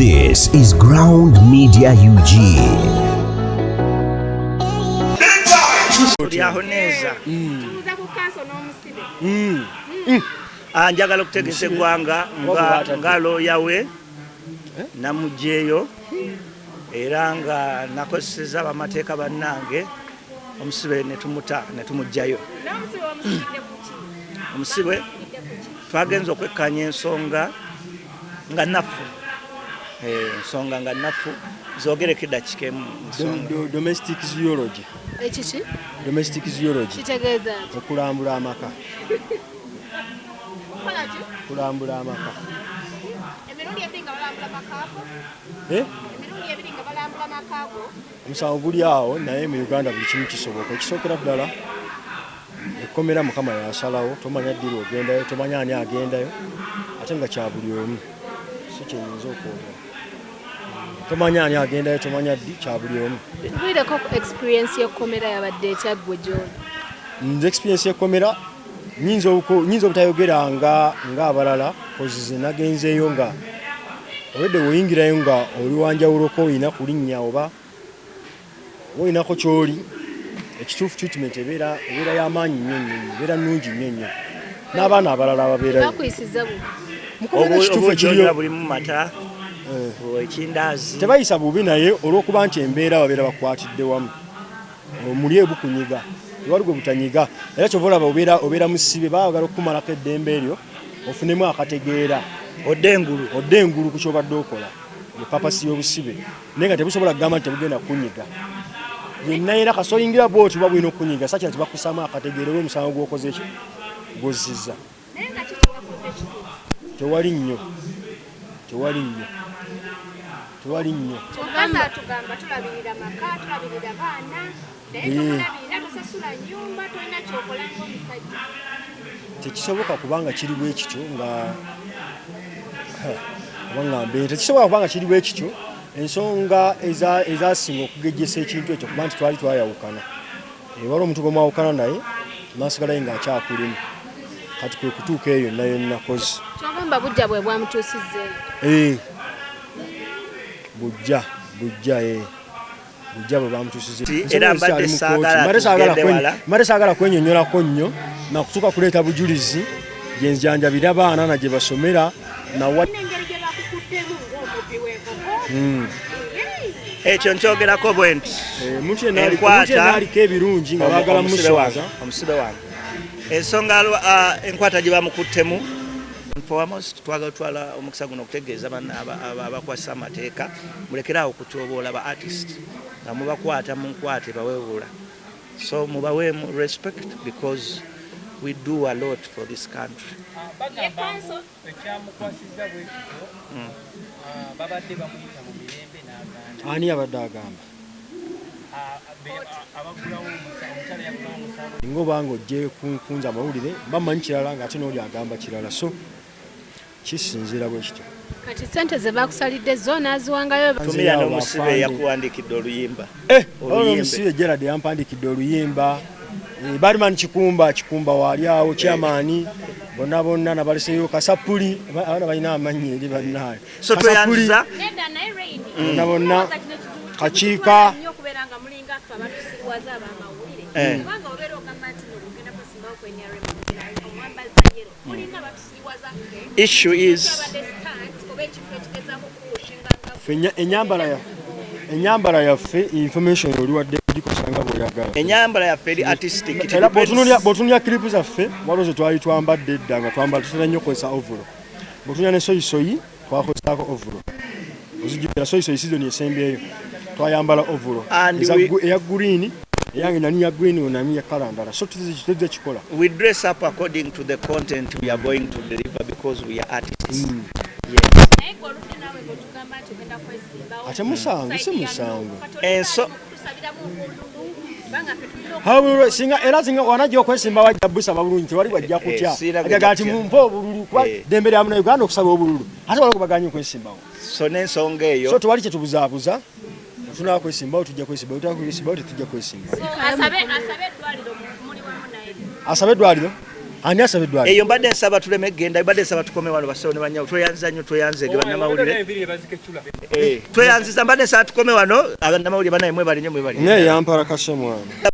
This is Ground Media UG. Anjagala okutegesa eggwanga nga looya we namugyeyo era nga nakoseza bamateeka bannange omusibe ne tumugjayo. Omusibe twagenza okwekkanya ensonga nga naffu ensonga nga naffu zogereko eddakiika emu. Domestic zoology. Ekiki? Domestic zoology. Kitegeeza okulambula amaka. Kulambula amaka. Emirundi ebiri nga balambula makaago? Emirundi ebiri nga balambula makaago? Omusango guli awo naye mu Uganda buli kimu kisoboka. Ekisookera ddala ekkomera Mukama yasalawo, tomanya ddiri ogendayo, tomanya ani agendayo, ate nga kya buli omu. Si kyenyinza okwogera. Tomanya ani agendayo, tomanya ddi, kya buli omu. Tubuulireko experience y'ekkomera yabadde etya ggwe gy'oli? Nze experience y'ekkomera nyinza obutayogera nga abalala kozize nagenzeeyo nga obedde woyingirayo nga oli wanjawuloko olina kulinnya oba olinako kyoli. Ekituufu treatment ebeera y'amaanyi nnyo nnyo, ebeera nnungi nnyo nnyo. N'abaana abalala ababeerayo. Bakuyisiza obukyolera buli mu mata ekindaazi. Tebayisa bubi naye olw'okuba nti embeera babeera bakwatidde wamu. Omuli ebukunyiga. Tewali gwe butanyiga. Era kyova olaba obeera musibe baagala okukumalako eddembe eryo ofunemu akategeera. Odde engulu ku kyobadde okola. Epapasi y'obusibe. Naye nga tebusobola kugamba nti tebugenda kukunyiga. Yenna era kasoyingira bwoti oba bulina okunyiga sakira tibakusaamu akategeera olw'omusango gw'okoze eki gw'ozizza. Tewali nnyo. Omukazi atugamba tulabirira maka, tulabirira baana, naye tobalabirira tosasula nnyumba, tolina kyokola ng'omusajja. Tekisoboka kubanga kiri bwe kityo nga tekisoboka kubanga kiri bwe kityo. Ensonga ezasinga okugejjesa ekintu ekyo kuba nti twali twayawukana. Waliwo omuntu gwe mwawukana naye n'asigalayo ng'akyakulimu. Kati kwe kutuuka eyo nayo nakoze. Kyogamba bujja bwe bwamutuusizzeeyo? Bujja bwe bamutuusizzeeyo. Era mbadde saagala kwenyonnyolako nnyo nakutuuka kuleeta bujulizi gye njanjabira abaana na gye basomera nawa. Ekyo nkyogerako bwe nti enkwata ebirungi nga baagala muswaza omusibe wange ensonga enkwata gye bamukuttemu twagala twala omukisa guno okutegeeza abakwasisa amateeka mulekeraawo okutyoboola ba artist nga mubakwata mu nkwate baweewula, so mubaweemu respect because we do a lot for this country. Ani abadde agamba? Ng'obanga ojje kunkunza amawulire bamanyi kirala ng'ate n'oli agamba kirala, so kisinziira bwe kityo. Kati ssente ze bakusalidde zo n'aziwangayo? Tumira n'omusibe yakuwandiikidde oluyimba. Omusibe Gerard yampandiikidde oluyimba. Barimani Kikumba waali awo, Chairman bonna nabaleseyo Kasapuli, abaana balina amanyi eri bannaye. So tweyanziza bonna Kakiika issue is enyambala yaffe information oli wadde gikusanga bw'oyagala. Enyambala yaffe eri artistic. Era bw'otunuulya clip zaffe waliwo ze twali twambadde edda nga twambala tutera nnyo okukozesa ovulo. Bw'otunuulya ne soyisoyi twakozesaako ovulo. Ozijjukira soyisoyi season esembyeyo twayambala ovulo eya green, eyange nani ya green nani ya kala ndala, so tuzze kikola. We dress up according to the content we are going to deliver because we are artists. Ate musango si musango. Singa wanajja okwesimba wajja busaba bulungi tewali wajja kutya. Ajaga ati mumpa obululu kuba ddembe lya Uganda okusaba obululu. Ate wali kubaganya okwesimbawo. So n'ensonga eyo. So tewali kye tubuzaabuza. Tunaa kwesimbawo tujja kwesimbawo, tujja kwesimbawo tetujja kwesimbawo. Asabe eddwaliro muli wamu naye. Asabe eddwaliro? ani asaba eddwaliro eyo mbadde nsaba tuleme genda mbadde nsaba tukome wano basawo ne banyawo tweyanza nnyo tweyanzege bannamawulire tweyanziza mbadde nsaba tukome wano abannamawulire banaye mwebali nnyo mwebali naye yampala kashe mwana